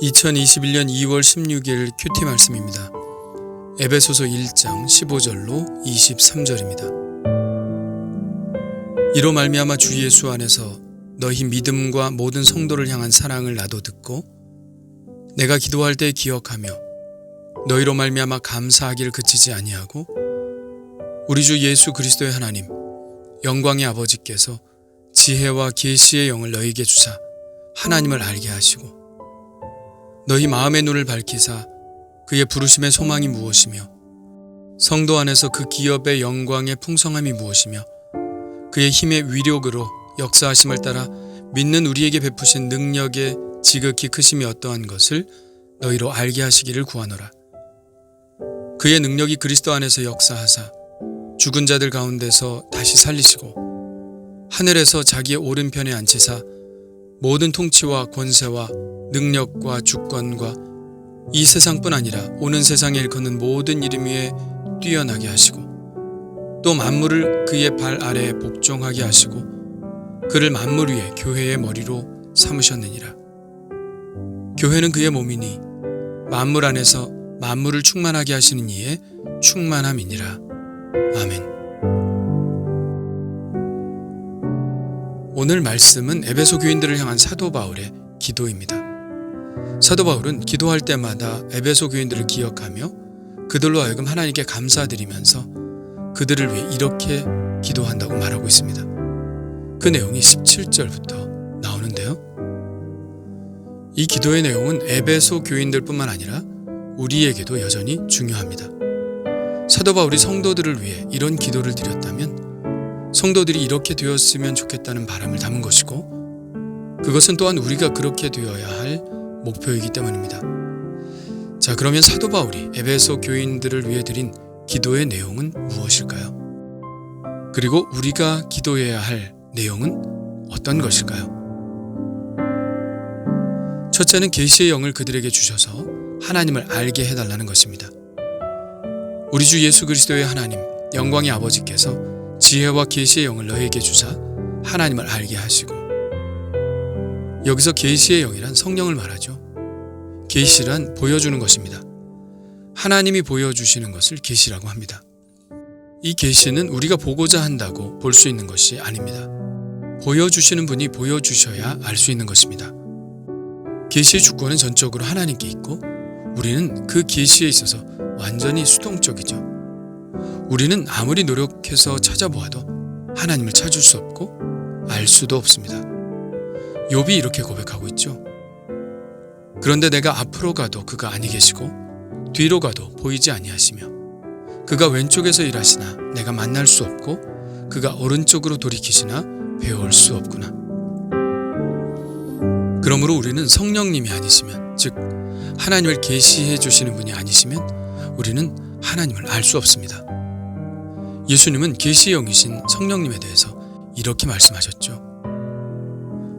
2021년 2월 16일 큐티 말씀입니다. 에베소서 1장 15절로 23절입니다. 이로 말미암아 주 예수 안에서 너희 믿음과 모든 성도를 향한 사랑을 나도 듣고 내가 기도할 때 기억하며 너희로 말미암아 감사하기를 그치지 아니하고 우리 주 예수 그리스도의 하나님 영광의 아버지께서 지혜와 계시의 영을 너희에게 주사 하나님을 알게 하시고 너희 마음의 눈을 밝히사 그의 부르심의 소망이 무엇이며 성도 안에서 그 기업의 영광의 풍성함이 무엇이며 그의 힘의 위력으로 역사하심을 따라 믿는 우리에게 베푸신 능력의 지극히 크심이 어떠한 것을 너희로 알게 하시기를 구하노라. 그의 능력이 그리스도 안에서 역사하사 죽은 자들 가운데서 다시 살리시고 하늘에서 자기의 오른편에 앉히사 모든 통치와 권세와 능력과 주권과 이 세상뿐 아니라 오는 세상에 일컫는 모든 이름 위에 뛰어나게 하시고 또 만물을 그의 발 아래에 복종하게 하시고 그를 만물 위에 교회의 머리로 삼으셨느니라. 교회는 그의 몸이니 만물 안에서 만물을 충만하게 하시는 이의 충만함이니라. 아멘. 오늘 말씀은 에베소 교인들을 향한 사도 바울의 기도입니다. 사도 바울은 기도할 때마다 에베소 교인들을 기억하며 그들로 하여금 하나님께 감사드리면서 그들을 위해 이렇게 기도한다고 말하고 있습니다. 그 내용이 17절부터 나오는데요. 이 기도의 내용은 에베소 교인들뿐만 아니라 우리에게도 여전히 중요합니다. 사도 바울이 성도들을 위해 이런 기도를 드렸다면 성도들이 이렇게 되었으면 좋겠다는 바람을 담은 것이고 그것은 또한 우리가 그렇게 되어야 할 목표이기 때문입니다. 자, 그러면 사도 바울이 에베소 교인들을 위해 드린 기도의 내용은 무엇일까요? 그리고 우리가 기도해야 할 내용은 어떤 것일까요? 첫째는 계시의 영을 그들에게 주셔서 하나님을 알게 해달라는 것입니다. 우리 주 예수 그리스도의 하나님 영광의 아버지께서 지혜와 계시의 영을 너희에게 주사 하나님을 알게 하시고, 여기서 계시의 영이란 성령을 말하죠. 계시란 보여주는 것입니다. 하나님이 보여주시는 것을 계시라고 합니다. 이 계시는 우리가 보고자 한다고 볼 수 있는 것이 아닙니다. 보여주시는 분이 보여주셔야 알 수 있는 것입니다. 계시의 주권은 전적으로 하나님께 있고 우리는 그 계시에 있어서 완전히 수동적이죠. 우리는 아무리 노력해서 찾아보아도 하나님을 찾을 수 없고 알 수도 없습니다. 욥이 이렇게 고백하고 있죠. 그런데 내가 앞으로 가도 그가 아니 계시고 뒤로 가도 보이지 아니하시며 그가 왼쪽에서 일하시나 내가 만날 수 없고 그가 오른쪽으로 돌이키시나 배울 수 없구나. 그러므로 우리는 성령님이 아니시면, 즉 하나님을 계시해 주시는 분이 아니시면 우리는 하나님을 알 수 없습니다. 예수님은 계시의 영이신 성령님에 대해서 이렇게 말씀하셨죠.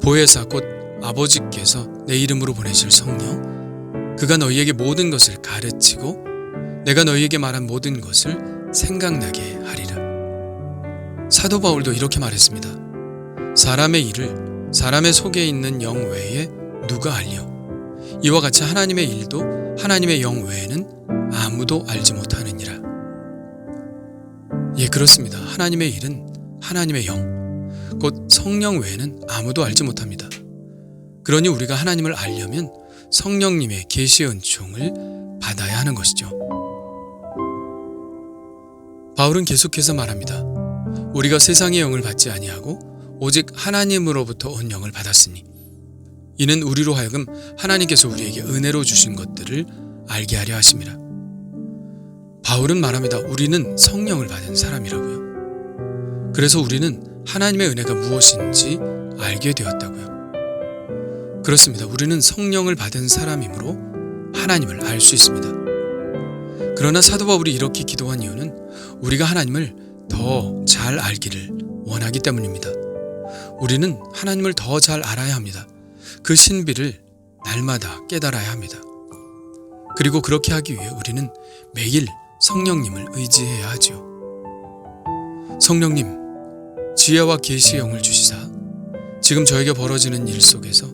보혜사 곧 아버지께서 내 이름으로 보내실 성령, 그가 너희에게 모든 것을 가르치고 내가 너희에게 말한 모든 것을 생각나게 하리라. 사도 바울도 이렇게 말했습니다. 사람의 일을 사람의 속에 있는 영 외에 누가 알려? 이와 같이 하나님의 일도 하나님의 영 외에는 아무도 알지 못하느니라. 예, 그렇습니다. 하나님의 일은 하나님의 영, 곧 성령 외에는 아무도 알지 못합니다. 그러니 우리가 하나님을 알려면 성령님의 계시의 은총을 받아야 하는 것이죠. 바울은 계속해서 말합니다. 우리가 세상의 영을 받지 아니하고 오직 하나님으로부터 온 영을 받았으니 이는 우리로 하여금 하나님께서 우리에게 은혜로 주신 것들을 알게 하려 하심이라. 바울은 말합니다. 우리는 성령을 받은 사람이라고요. 그래서 우리는 하나님의 은혜가 무엇인지 알게 되었다고요. 그렇습니다. 우리는 성령을 받은 사람이므로 하나님을 알 수 있습니다. 그러나 사도 바울이 이렇게 기도한 이유는 우리가 하나님을 더 잘 알기를 원하기 때문입니다. 우리는 하나님을 더 잘 알아야 합니다. 그 신비를 날마다 깨달아야 합니다. 그리고 그렇게 하기 위해 우리는 매일 성령님을 의지해야 하죠. 성령님, 지혜와 계시의 영을 주시사 지금 저에게 벌어지는 일 속에서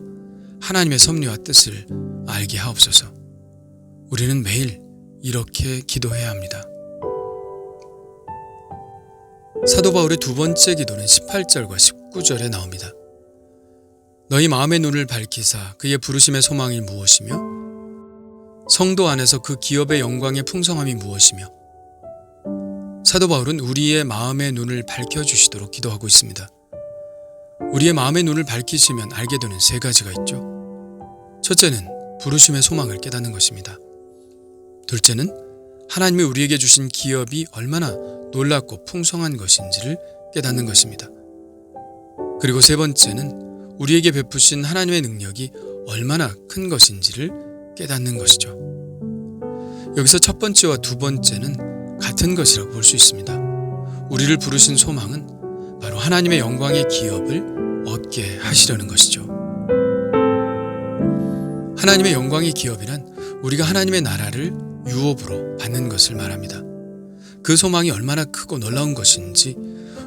하나님의 섭리와 뜻을 알게 하옵소서. 우리는 매일 이렇게 기도해야 합니다. 사도 바울의 두 번째 기도는 18절과 19절에 나옵니다. 너희 마음의 눈을 밝히사 그의 부르심의 소망이 무엇이며 성도 안에서 그 기업의 영광의 풍성함이 무엇이며. 사도 바울은 우리의 마음의 눈을 밝혀주시도록 기도하고 있습니다. 우리의 마음의 눈을 밝히시면 알게 되는 세 가지가 있죠. 첫째는 부르심의 소망을 깨닫는 것입니다. 둘째는 하나님이 우리에게 주신 기업이 얼마나 놀랍고 풍성한 것인지를 깨닫는 것입니다. 그리고 세 번째는 우리에게 베푸신 하나님의 능력이 얼마나 큰 것인지를 깨닫는 것이죠. 여기서 첫 번째와 두 번째는 같은 것이라고 볼 수 있습니다. 우리를 부르신 소망은 바로 하나님의 영광의 기업을 얻게 하시려는 것이죠. 하나님의 영광의 기업이란 우리가 하나님의 나라를 유업으로 받는 것을 말합니다. 그 소망이 얼마나 크고 놀라운 것인지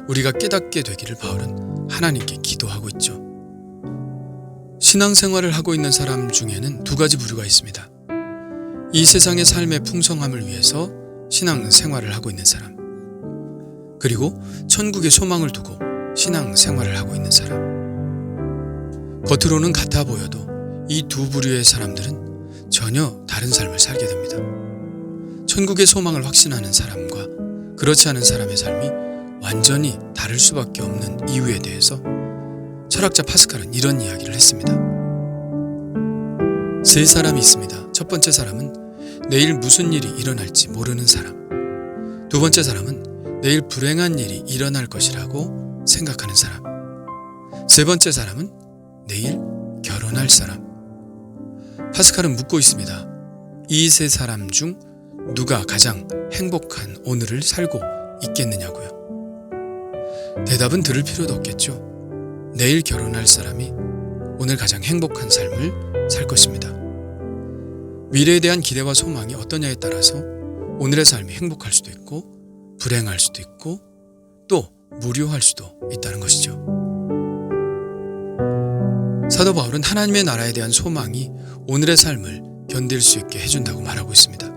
우리가 깨닫게 되기를 바울은 하나님께 기도하고 있죠. 신앙생활을 하고 있는 사람 중에는 두 가지 부류가 있습니다. 이 세상의 삶의 풍성함을 위해서 신앙생활을 하고 있는 사람, 그리고 천국의 소망을 두고 신앙생활을 하고 있는 사람. 겉으로는 같아 보여도 이 두 부류의 사람들은 전혀 다른 삶을 살게 됩니다. 천국의 소망을 확신하는 사람과 그렇지 않은 사람의 삶이 완전히 다를 수밖에 없는 이유에 대해서 철학자 파스칼은 이런 이야기를 했습니다. 세 사람이 있습니다. 첫 번째 사람은 내일 무슨 일이 일어날지 모르는 사람. 두 번째 사람은 내일 불행한 일이 일어날 것이라고 생각하는 사람. 세 번째 사람은 내일 결혼할 사람. 파스칼은 묻고 있습니다. 이 세 사람 중 누가 가장 행복한 오늘을 살고 있겠느냐고요. 대답은 들을 필요도 없겠죠. 내일 결혼할 사람이 오늘 가장 행복한 삶을 살 것입니다. 미래에 대한 기대와 소망이 어떠냐에 따라서 오늘의 삶이 행복할 수도 있고 불행할 수도 있고 또 무료할 수도 있다는 것이죠. 사도 바울은 하나님의 나라에 대한 소망이 오늘의 삶을 견딜 수 있게 해준다고 말하고 있습니다.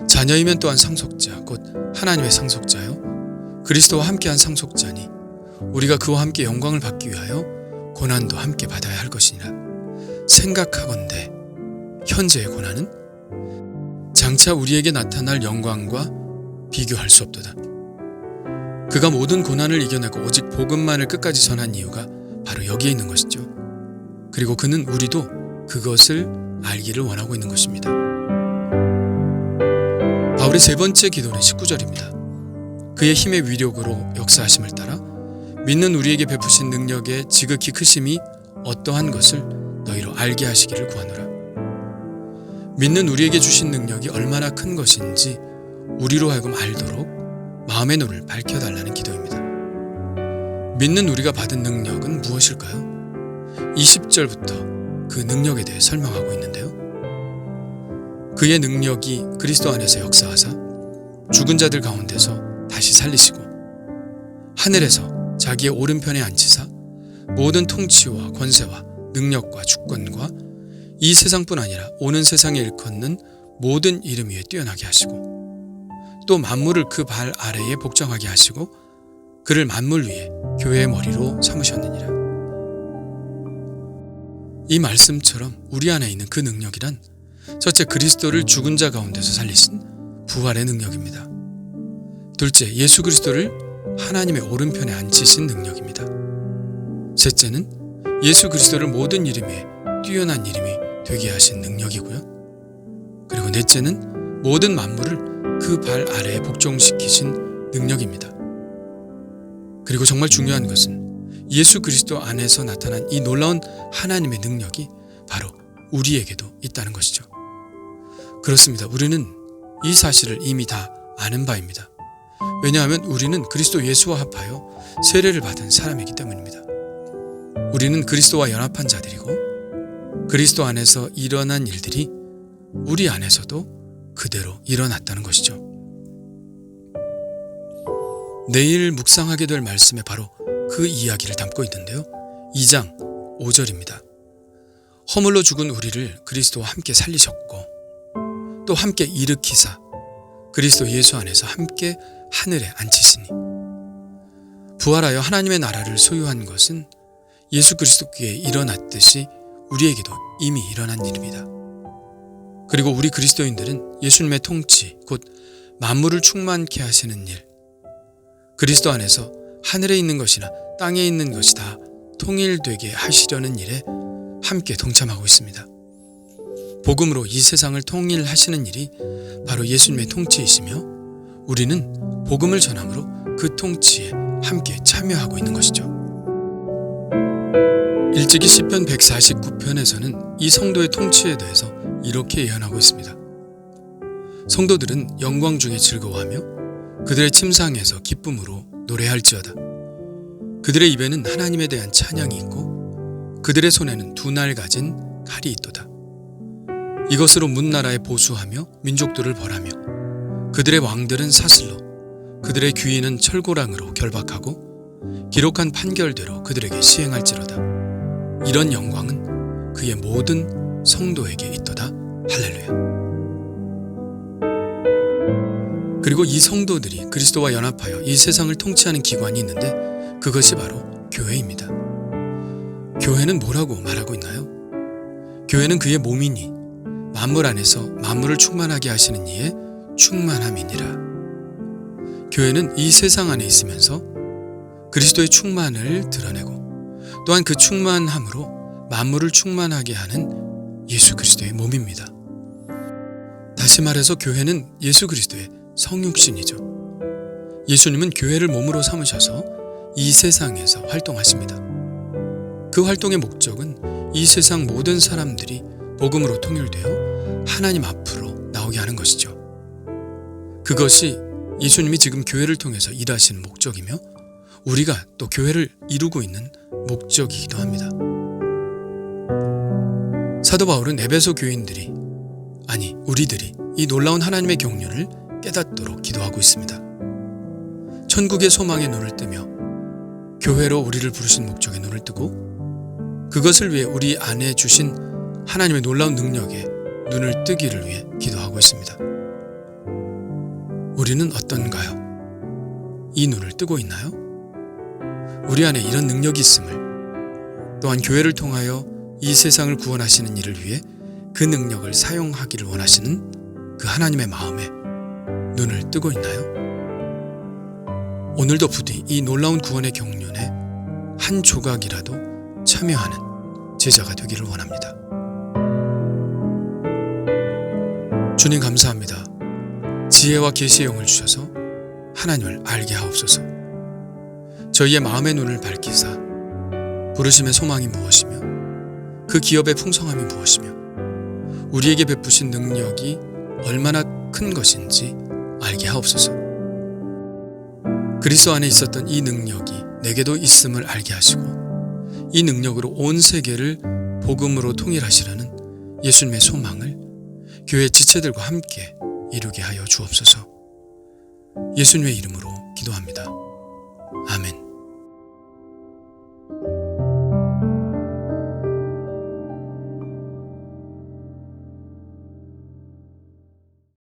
자녀이면 또한 상속자, 곧 하나님의 상속자요, 그리스도와 함께한 상속자니 우리가 그와 함께 영광을 받기 위하여 고난도 함께 받아야 할 것이니라. 생각하건대 현재의 고난은 장차 우리에게 나타날 영광과 비교할 수 없도다. 그가 모든 고난을 이겨내고 오직 복음만을 끝까지 전한 이유가 바로 여기에 있는 것이죠. 그리고 그는 우리도 그것을 알기를 원하고 있는 것입니다. 바울의 세 번째 기도는 19절입니다. 그의 힘의 위력으로 역사하심을 따라 믿는 우리에게 베푸신 능력의 지극히 크심이 어떠한 것을 너희로 알게 하시기를 구하노라. 믿는 우리에게 주신 능력이 얼마나 큰 것인지 우리로 하여금 알도록 마음의 눈을 밝혀달라는 기도입니다. 믿는 우리가 받은 능력은 무엇일까요? 20절부터 그 능력에 대해 설명하고 있는데요. 그의 능력이 그리스도 안에서 역사하사 죽은 자들 가운데서 다시 살리시고 하늘에서 자기의 오른편에 앉히사 모든 통치와 권세와 능력과 주권과 이 세상뿐 아니라 오는 세상에 일컫는 모든 이름 위에 뛰어나게 하시고 또 만물을 그 발 아래에 복종하게 하시고 그를 만물 위에 교회의 머리로 삼으셨느니라. 이 말씀처럼 우리 안에 있는 그 능력이란 첫째, 그리스도를 죽은 자 가운데서 살리신 부활의 능력입니다. 둘째, 예수 그리스도를 하나님의 오른편에 앉히신 능력입니다. 셋째는 예수 그리스도를 모든 이름에 뛰어난 이름이 되게 하신 능력이고요. 그리고 넷째는 모든 만물을 그 발 아래에 복종시키신 능력입니다. 그리고 정말 중요한 것은 예수 그리스도 안에서 나타난 이 놀라운 하나님의 능력이 바로 우리에게도 있다는 것이죠. 그렇습니다. 우리는 이 사실을 이미 다 아는 바입니다. 왜냐하면 우리는 그리스도 예수와 합하여 세례를 받은 사람이기 때문입니다. 우리는 그리스도와 연합한 자들이고 그리스도 안에서 일어난 일들이 우리 안에서도 그대로 일어났다는 것이죠. 내일 묵상하게 될 말씀에 바로 그 이야기를 담고 있는데요. 2장 5절입니다. 허물로 죽은 우리를 그리스도와 함께 살리셨고 또 함께 일으키사 그리스도 예수 안에서 함께 하늘에 앉히시니 부활하여 하나님의 나라를 소유한 것은 예수 그리스도께 일어났듯이 우리에게도 이미 일어난 일입니다. 그리고 우리 그리스도인들은 예수님의 통치, 곧 만물을 충만케 하시는 일, 그리스도 안에서 하늘에 있는 것이나 땅에 있는 것이 다 통일되게 하시려는 일에 함께 동참하고 있습니다. 복음으로 이 세상을 통일하시는 일이 바로 예수님의 통치이시며 우리는 복음을 전함으로 그 통치에 함께 참여하고 있는 것이죠. 일찍이 시편 149편에서는 이 성도의 통치에 대해서 이렇게 예언하고 있습니다. 성도들은 영광 중에 즐거워하며 그들의 침상에서 기쁨으로 노래할지어다. 그들의 입에는 하나님에 대한 찬양이 있고 그들의 손에는 두 날 가진 칼이 있도다. 이것으로 문나라에 보수하며 민족들을 벌하며 그들의 왕들은 사슬로 그들의 귀인은 철고랑으로 결박하고 기록한 판결대로 그들에게 시행할지로다. 이런 영광은 그의 모든 성도에게 있도다. 할렐루야. 그리고 이 성도들이 그리스도와 연합하여 이 세상을 통치하는 기관이 있는데 그것이 바로 교회입니다. 교회는 뭐라고 말하고 있나요? 교회는 그의 몸이니 만물 안에서 만물을 충만하게 하시는 이의 충만함이니라. 교회는 이 세상 안에 있으면서 그리스도의 충만을 드러내고 또한 그 충만함으로 만물을 충만하게 하는 예수 그리스도의 몸입니다. 다시 말해서 교회는 예수 그리스도의 성육신이죠. 예수님은 교회를 몸으로 삼으셔서 이 세상에서 활동하십니다. 그 활동의 목적은 이 세상 모든 사람들이 복음으로 통일되어 하나님 앞으로 나오게 하는 것이죠. 그것이 예수님이 지금 교회를 통해서 일하시는 목적이며 우리가 또 교회를 이루고 있는 목적이기도 합니다. 사도 바울은 에베소 교인들이, 아니 우리들이 이 놀라운 하나님의 경륜을 깨닫도록 기도하고 있습니다. 천국의 소망에 눈을 뜨며 교회로 우리를 부르신 목적에 눈을 뜨고 그것을 위해 우리 안에 주신 하나님의 놀라운 능력에 눈을 뜨기를 위해 기도하고 있습니다. 우리는 어떤가요? 이 눈을 뜨고 있나요? 우리 안에 이런 능력이 있음을, 또한 교회를 통하여 이 세상을 구원하시는 일을 위해 그 능력을 사용하기를 원하시는 그 하나님의 마음에 눈을 뜨고 있나요? 오늘도 부디 이 놀라운 구원의 경륜에 한 조각이라도 참여하는 제자가 되기를 원합니다. 주님 감사합니다. 지혜와 계시의 영을 주셔서 하나님을 알게 하옵소서. 저희의 마음의 눈을 밝히사 부르심의 소망이 무엇이며 그 기업의 풍성함이 무엇이며 우리에게 베푸신 능력이 얼마나 큰 것인지 알게 하옵소서. 그리스도 안에 있었던 이 능력이 내게도 있음을 알게 하시고 이 능력으로 온 세계를 복음으로 통일하시려는 예수님의 소망을 교회 지체들과 함께 이루게 하여 주옵소서. 예수님의 이름으로 기도합니다. 아멘.